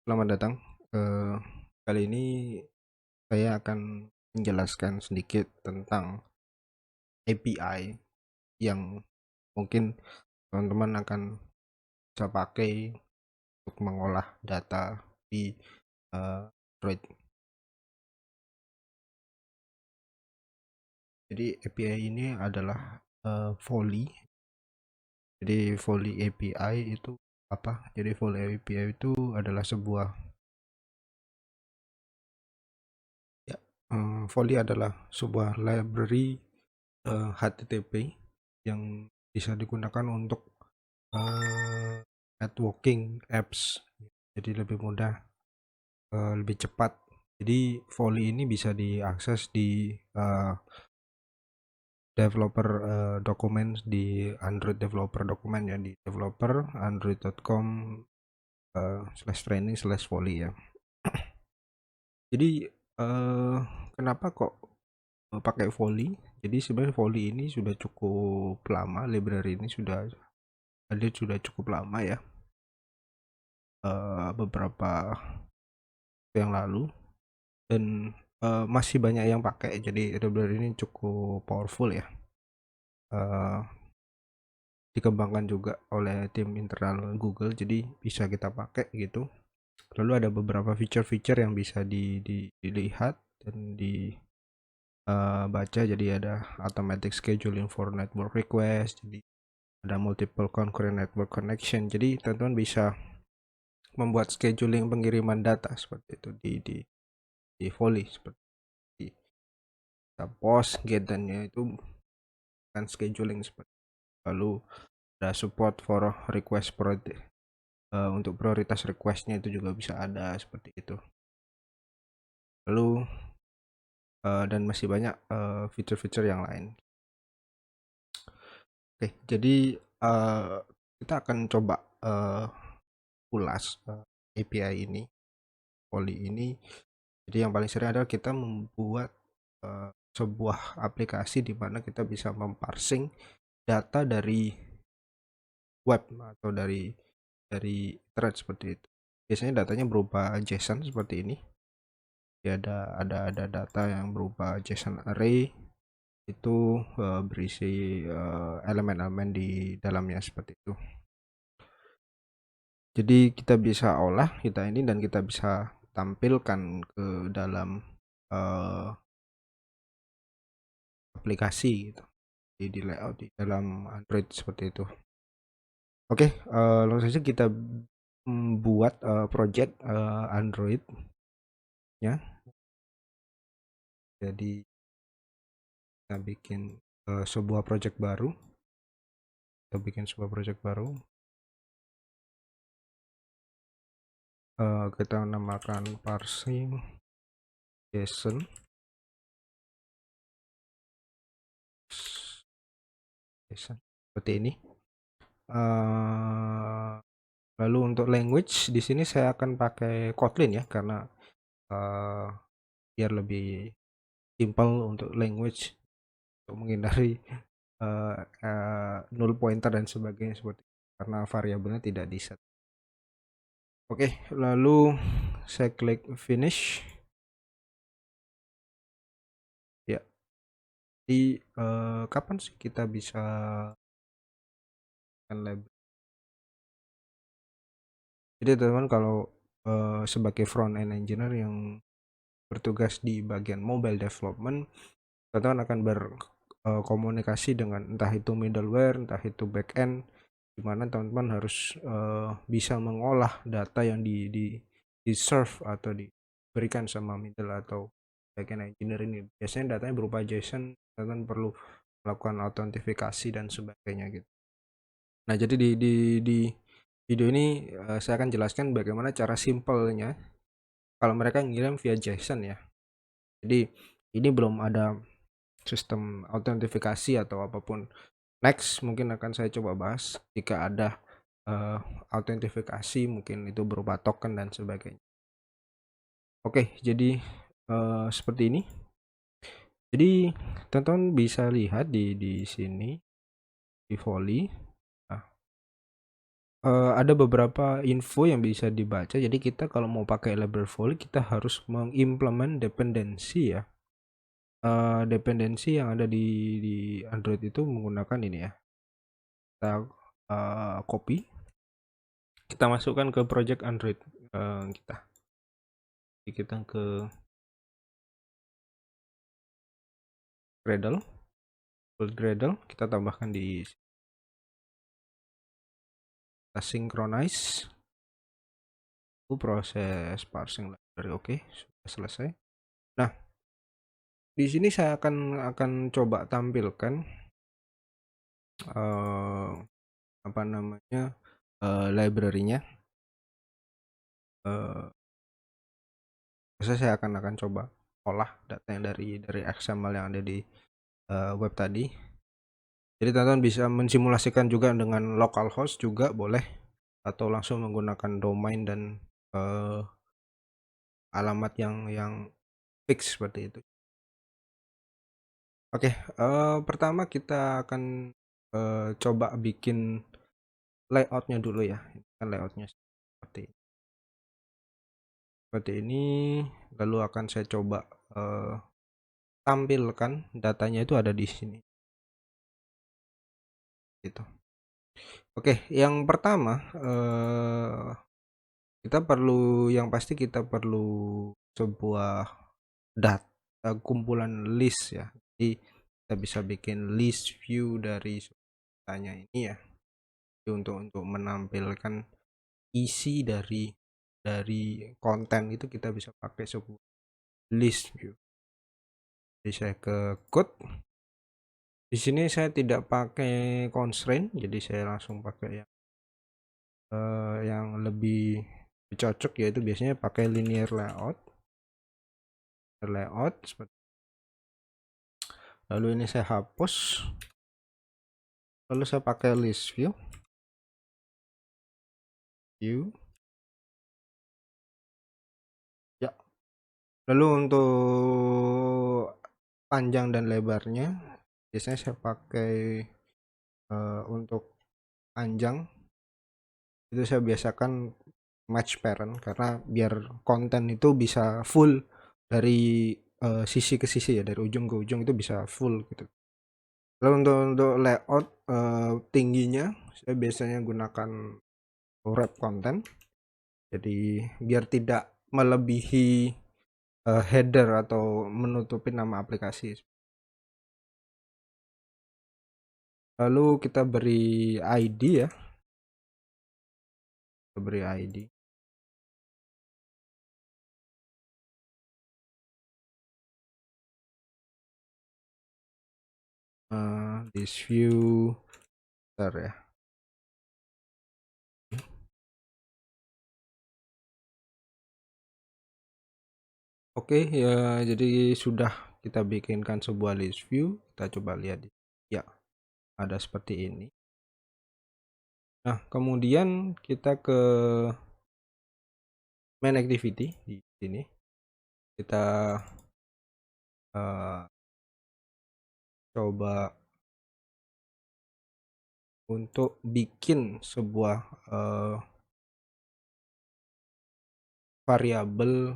Selamat datang. Kali ini saya akan menjelaskan sedikit tentang API yang mungkin teman-teman akan bisa pakai untuk mengolah data di Android. Jadi API ini adalah Volley. Jadi Volley API itu apa? Jadi Volley API itu adalah sebuah ya, Volley adalah sebuah library HTTP yang bisa digunakan untuk networking apps, jadi lebih mudah, lebih cepat. Jadi Volley ini bisa diakses di developer dokumen di Android developer dokumen ya, di developer android.com/training/volley ya. Jadi kenapa kok pakai Volley? Jadi sebenarnya Volley ini sudah cukup lama, library ini sudah ada sudah cukup lama ya, beberapa yang lalu, dan masih banyak yang pakai. Jadi library ini cukup powerful ya, dikembangkan juga oleh tim internal Google, jadi bisa kita pakai gitu. Lalu ada beberapa feature-feature yang bisa dilihat dan dibaca. Jadi ada automatic scheduling for network request, jadi ada multiple concurrent network connection. Jadi teman-teman bisa membuat scheduling pengiriman data seperti itu di Volley, seperti post get dan itu kan scheduling seperti itu. Lalu ada support for request untuk prioritas requestnya itu juga bisa ada seperti itu. Lalu dan masih banyak fitur-fitur yang lain. Oke, jadi kita akan coba ulas API ini, Volley ini. Jadi yang paling sering adalah kita membuat sebuah aplikasi di mana kita bisa memparsing data dari web atau dari thread seperti itu. Biasanya datanya berupa JSON seperti ini. Jadi ada data yang berupa JSON array, itu berisi elemen-elemen di dalamnya seperti itu. Jadi kita bisa olah kita ini dan kita bisa tampilkan ke dalam aplikasi gitu, di layout di dalam Android seperti itu. Oke, langsung saja kita buat project Android ya. Jadi kita bikin sebuah project baru. Kita namakan parsing JSON seperti ini. Lalu untuk language di sini saya akan pakai Kotlin ya, karena biar lebih simpel untuk language, untuk menghindari null pointer dan sebagainya seperti itu, karena variabelnya tidak di set. Oke, lalu saya klik finish ya. Di kapan sih kita bisa label? Jadi teman-teman kalau sebagai front end engineer yang bertugas di bagian mobile development, teman-teman akan berkomunikasi dengan entah itu middleware, entah itu backend, di mana teman-teman harus bisa mengolah data yang di serve atau diberikan sama middle atau backend engineer ini. Biasanya datanya berupa JSON, teman-teman perlu melakukan autentifikasi dan sebagainya gitu. Nah, jadi di video ini saya akan jelaskan bagaimana cara simpelnya kalau mereka ngirim via JSON ya. Jadi ini belum ada sistem autentifikasi atau apapun. Next mungkin akan saya coba bahas jika ada autentifikasi, mungkin itu berupa token dan sebagainya. Oke, jadi seperti ini. Jadi teman-teman bisa lihat di sini di Volley. Nah, ada beberapa info yang bisa dibaca. Jadi kita kalau mau pakai library volley kita harus mengimplement dependensi ya. Dependensi yang ada di Android itu menggunakan ini ya. Kita copy, kita masukkan ke project Android kita. Jadi kita ke Gradle, build Gradle, kita tambahkan di kita synchronize. Proses parsing library oke, sudah selesai. Nah, di sini saya akan coba tampilkan apa namanya library-nya. Saya akan coba olah data yang dari XML yang ada di web tadi. Jadi teman-teman bisa mensimulasikan juga dengan localhost juga boleh, atau langsung menggunakan domain dan alamat yang fix seperti itu. Oke, pertama kita akan coba bikin layoutnya dulu ya. Kan layoutnya seperti ini, lalu akan saya coba tampilkan datanya itu ada di sini gitu. Oke, yang pertama yang pasti kita perlu sebuah data kumpulan list ya. Jadi kita bisa bikin list view dari datanya ini ya. Jadi untuk menampilkan isi dari konten itu kita bisa pakai sebuah list view. Jadi saya ke code. Di sini saya tidak pakai constraint, jadi saya langsung pakai yang lebih cocok, yaitu biasanya pakai linear layout. Lalu ini saya hapus. Lalu saya pakai list view. Ya. Lalu untuk panjang dan lebarnya biasanya saya pakai untuk panjang itu saya biasakan match parent, karena biar konten itu bisa full dari sisi ke sisi ya, dari ujung ke ujung itu bisa full gitu. Lalu untuk layout tingginya saya biasanya gunakan wrap content, jadi biar tidak melebihi header atau menutupi nama aplikasi. Lalu kita beri ID ya, kita beri ID. This view ya. Oke ya, jadi sudah kita bikinkan sebuah list view. Kita coba lihat ya, ada seperti ini. Nah, kemudian kita ke main activity di sini. Kita coba untuk bikin sebuah variabel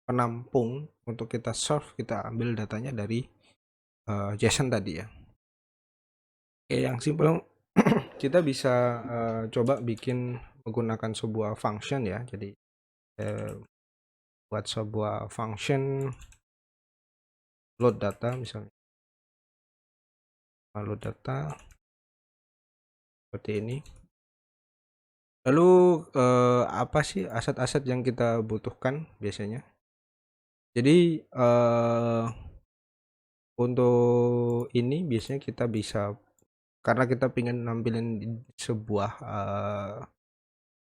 penampung untuk kita serve, kita ambil datanya dari JSON tadi ya. Oke, yang simple kita bisa coba bikin menggunakan sebuah function ya. Jadi buat sebuah function load data, misalnya load data seperti ini. Lalu apa sih aset-aset yang kita butuhkan biasanya? Jadi untuk ini biasanya kita bisa, karena kita ingin nampilin sebuah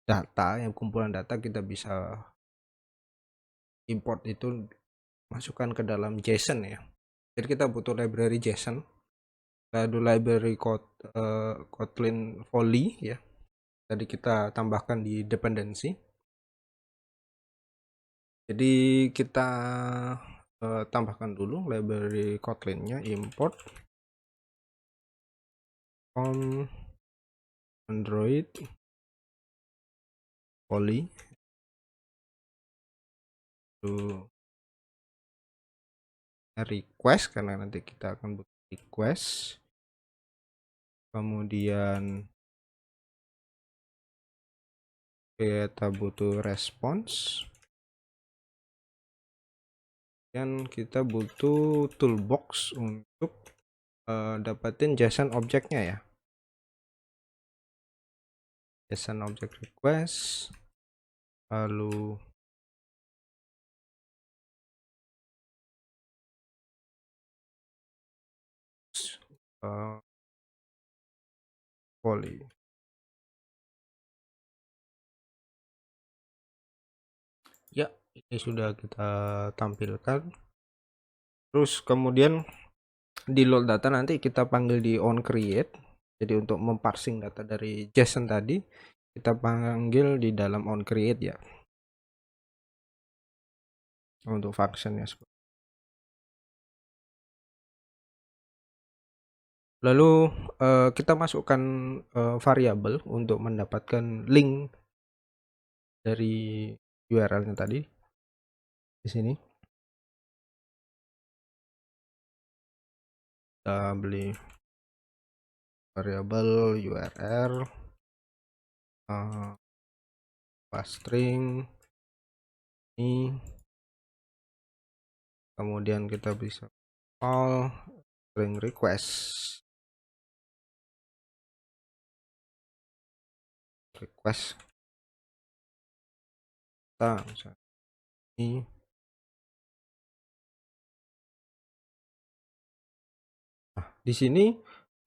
data, yang kumpulan data, kita bisa import itu, masukkan ke dalam JSON ya. Jadi kita butuh library JSON, lalu library Kotlin Volley ya, tadi kita tambahkan di dependensi. Jadi kita tambahkan dulu library Kotlin-nya, import from Android poly lalu request karena nanti kita akan butuh request, kemudian kita butuh response, dan kita butuh toolbox untuk dapetin JSON objeknya ya. JSON object request, lalu poly. Ya, ini sudah kita tampilkan. Terus kemudian di load data nanti kita panggil di onCreate. Jadi untuk memparsing data dari JSON tadi kita panggil di dalam onCreate ya. Untuk functionnya. Lalu kita masukkan variabel untuk mendapatkan link dari URL-nya tadi di sini. Kita beli variabel URL string ini, kemudian kita bisa call string request ini. Nah, di sini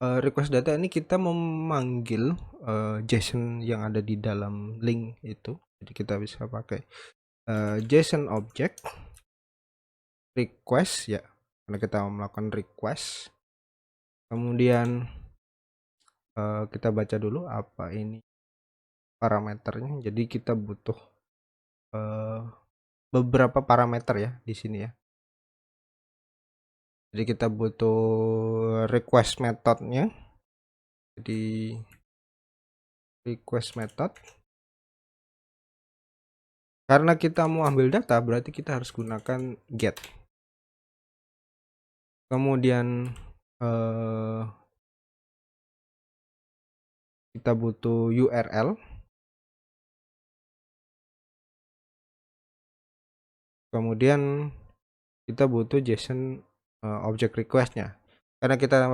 request data ini kita memanggil JSON yang ada di dalam link itu. Jadi kita bisa pakai JSON object request ya, karena kita melakukan request. Kemudian kita baca dulu apa ini parameternya. Jadi kita butuh beberapa parameter ya di sini ya. Jadi kita butuh request methodnya. Jadi request method, karena kita mau ambil data berarti kita harus gunakan get. Kemudian kita butuh URL, kemudian kita butuh JSON object requestnya. Karena kita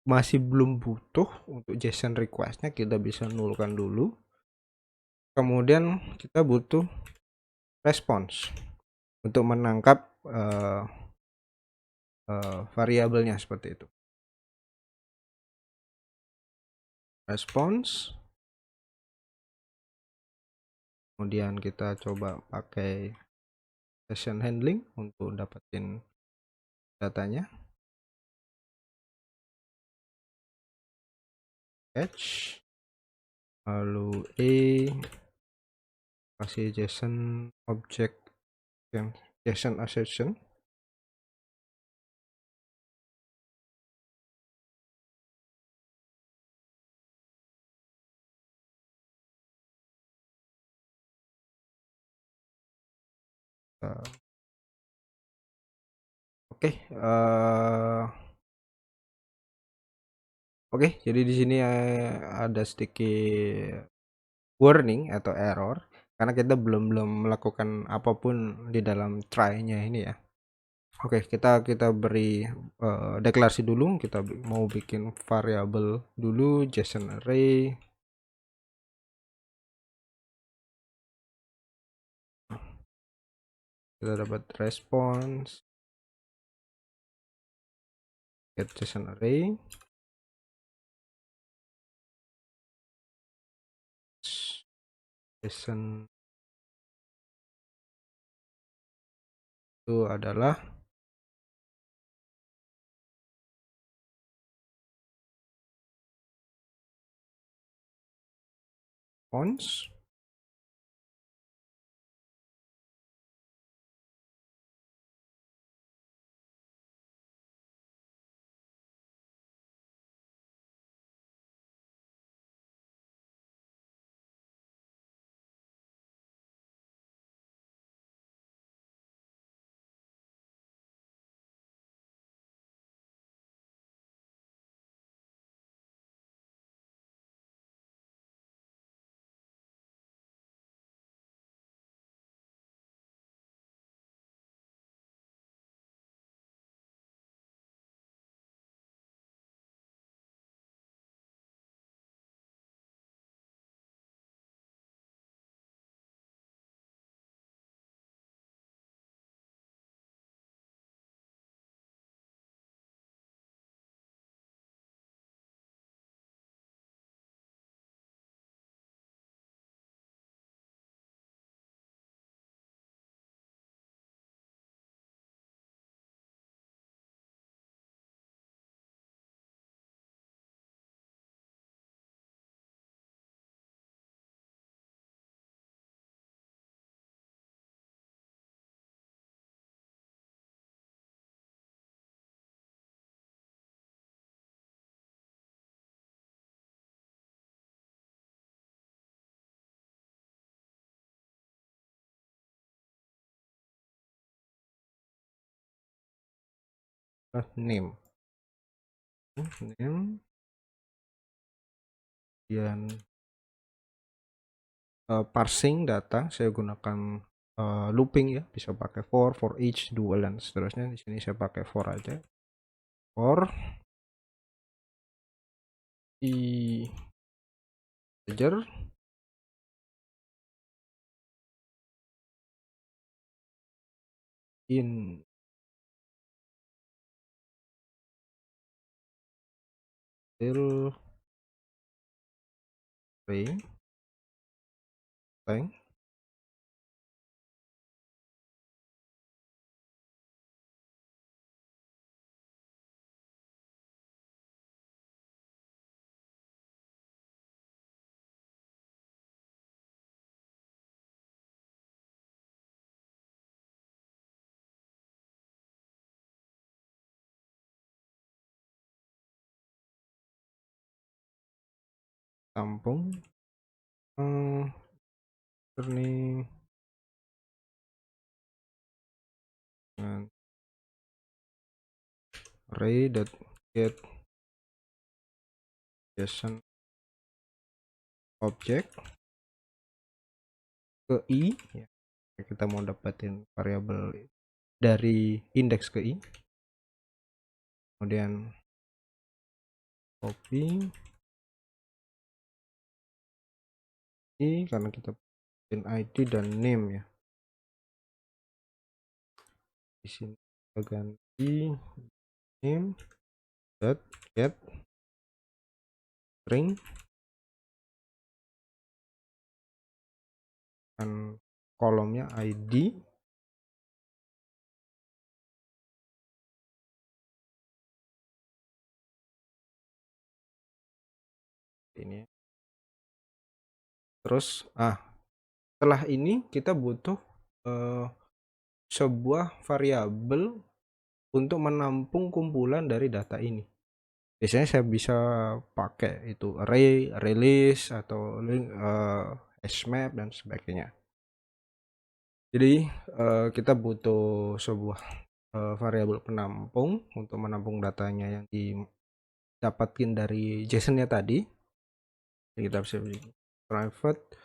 masih belum butuh untuk JSON requestnya, kita bisa nulkan dulu. Kemudian kita butuh response untuk menangkap variabelnya seperti itu. Response, kemudian kita coba pakai session handling untuk dapetin datanya. H, lalu kasih JSON object yang JSON assertion. Oke, jadi di sini ada sedikit warning atau error karena kita belum melakukan apapun di dalam try-nya ini ya. Oke, kita beri deklarasi dulu. Kita mau bikin variabel dulu JSON array. Kita dapat response get JSON array. JSON itu adalah response name kemudian parsing data saya gunakan looping ya, bisa pakai for each, dual dan seterusnya. Di sini saya pakai for aja, for integer in till ring length tampung ini dengan array.get JSON object ke i ya. Kita mau dapetin variabel dari indeks ke i, kemudian copy i karena kita punya id dan name ya. Di sini kita ganti name dot get string dan kolomnya id ini. Terus setelah ini kita butuh sebuah variabel untuk menampung kumpulan dari data ini. Biasanya saya bisa pakai itu array, release atau hash map dan sebagainya. Jadi kita butuh sebuah variabel penampung untuk menampung datanya yang didapatkan dari JSON-nya tadi. Jadi kita bisa private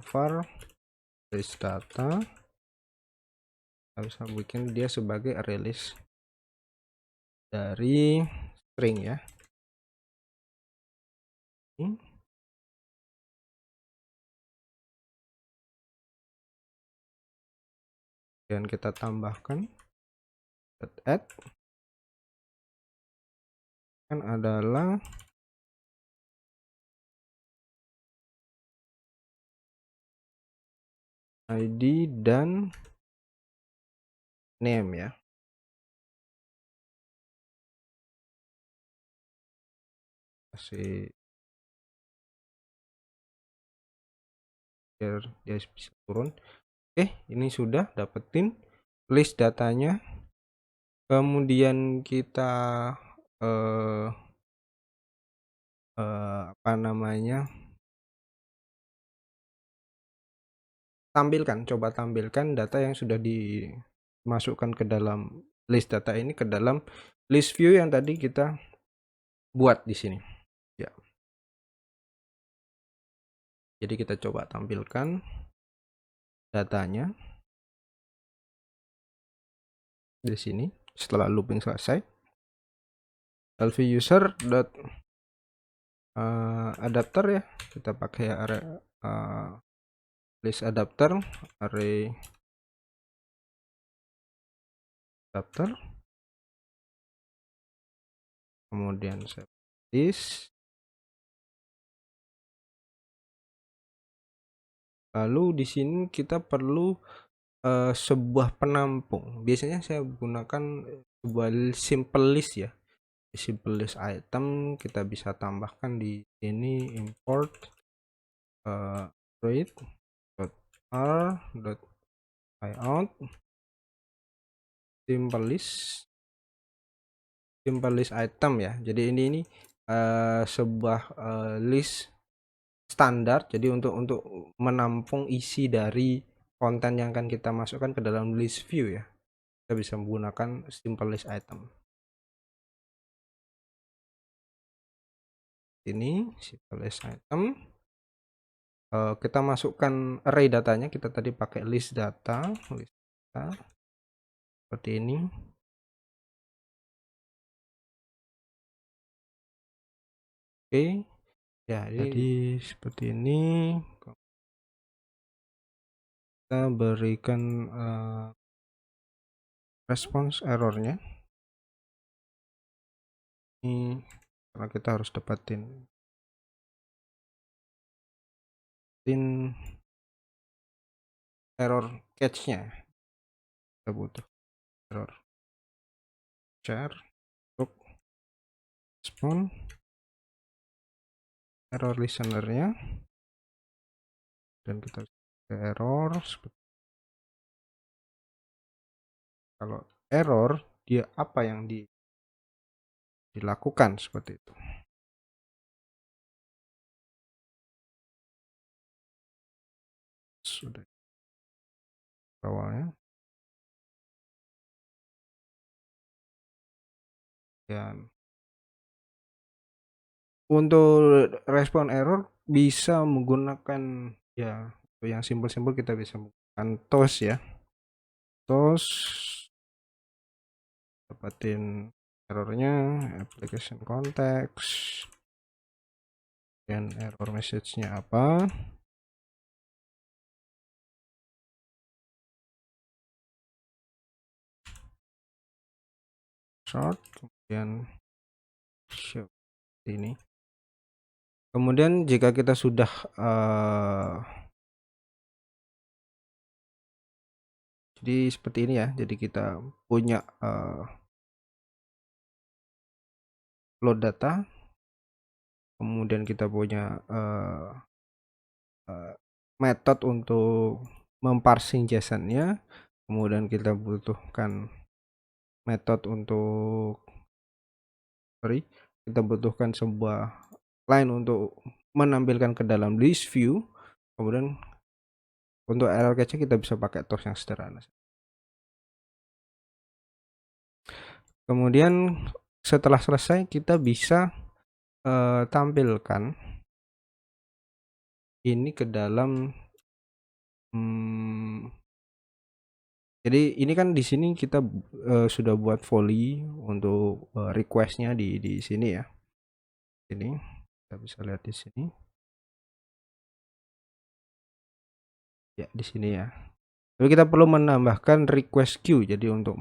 var list data, kita bisa bikin dia sebagai release dari string ya. Dan kita tambahkan add kan adalah id dan name ya. Kasih biar dia bisa turun. Oke, ini sudah dapetin list datanya. Kemudian kita apa namanya, coba tampilkan data yang sudah dimasukkan ke dalam list data ini ke dalam list view yang tadi kita buat di sini ya. Jadi kita coba tampilkan datanya di sini setelah looping selesai. lv user dot adapter ya, kita pakai array list adapter, array adapter, kemudian set this, lalu di sini kita perlu sebuah penampung. Biasanya saya gunakan sebuah simple list ya, simple list item. Kita bisa tambahkan di sini import read r layout simple list item ya. Jadi ini sebuah list standar. Jadi untuk menampung isi dari konten yang akan kita masukkan ke dalam list view ya, kita bisa menggunakan simple list item. ini simple as item. Kita masukkan array datanya, kita tadi pakai list data seperti ini. Oke, ya jadi seperti ini. Kita berikan respons errornya ini, karena kita harus dapatin error catch-nya. Kita butuh error share untuk respon error listenernya, dan kita error kalau error dia apa yang dilakukan seperti itu. Sudah awalnya. Dan untuk respon error bisa menggunakan ya yang simpel-simpel, kita bisa menggunakan toast ya. Toast dapatin errornya, application context, dan error message-nya apa. Short, kemudian show ini. Kemudian jika kita sudah jadi seperti ini ya, jadi kita punya load data, kemudian kita punya metode untuk memparsing JSON-nya, kemudian kita butuhkan metode untuk kita butuhkan sebuah line untuk menampilkan ke dalam list view, kemudian untuk error catch kita bisa pakai toast yang sederhana. Kemudian setelah selesai kita bisa tampilkan ini ke dalam jadi ini kan di sini kita sudah buat volley untuk requestnya di sini ya. Ini kita bisa lihat di sini. Ya, di sini ya. Tapi kita perlu menambahkan request queue. Jadi untuk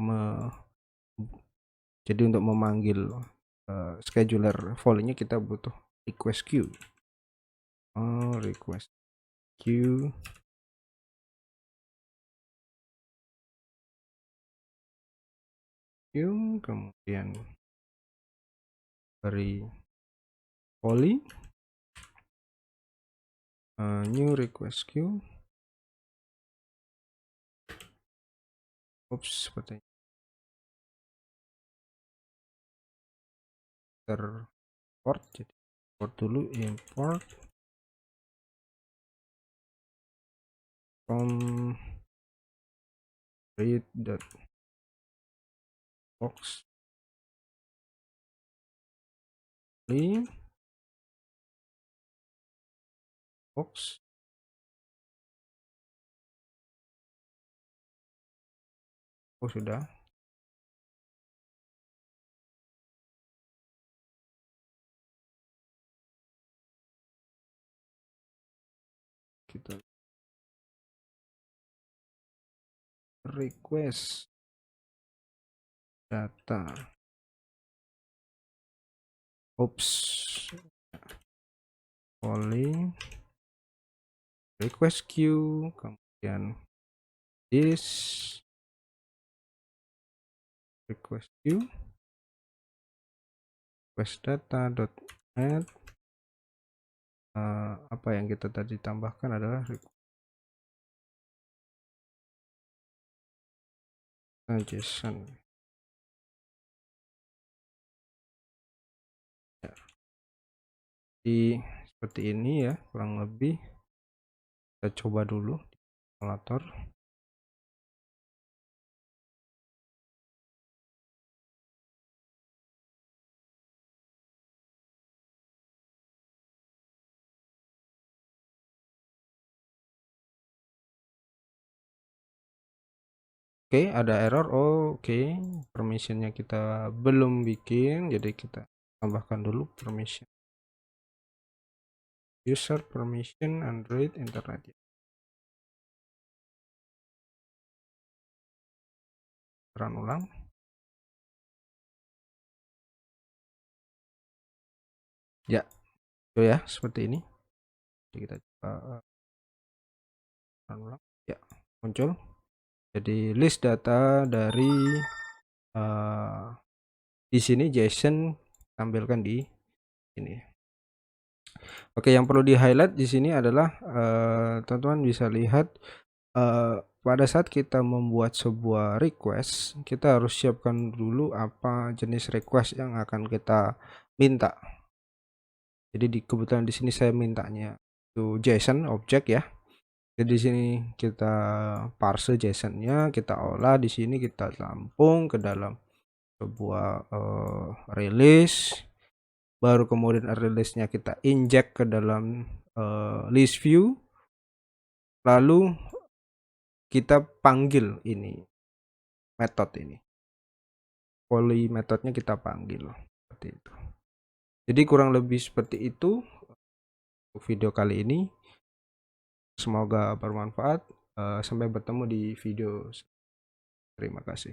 memanggil scheduler volley-nya kita butuh request queue. Request queue. Kemudian dari volley new request queue. Seperti import, jadi import dulu, import from read.box box. Sudah. Kita request data volley request queue, kemudian this request queue request data dot add apa yang kita tadi tambahkan adalah JSON ya. Seperti ini ya kurang lebih. Kita coba dulu di simulator. Oke, ada error. Oke, permissionnya kita belum bikin, jadi kita tambahkan dulu permission. User permission Android internet. Run ulang. Ya, itu ya seperti ini. Jadi kita coba run ulang. Ya, muncul. Jadi list data dari di sini JSON tampilkan di sini. Oke, yang perlu di-highlight di sini adalah teman-teman bisa lihat pada saat kita membuat sebuah request, kita harus siapkan dulu apa jenis request yang akan kita minta. Jadi kebetulan di sini saya mintanya itu JSON objek ya. Jadi di sini kita parse JSON-nya, kita olah di sini, kita tampung ke dalam sebuah release, baru kemudian release-nya kita inject ke dalam list view, lalu kita panggil ini metode ini, poly metodenya kita panggil seperti itu. Jadi kurang lebih seperti itu video kali ini, semoga bermanfaat. Sampai bertemu di video. Terima kasih.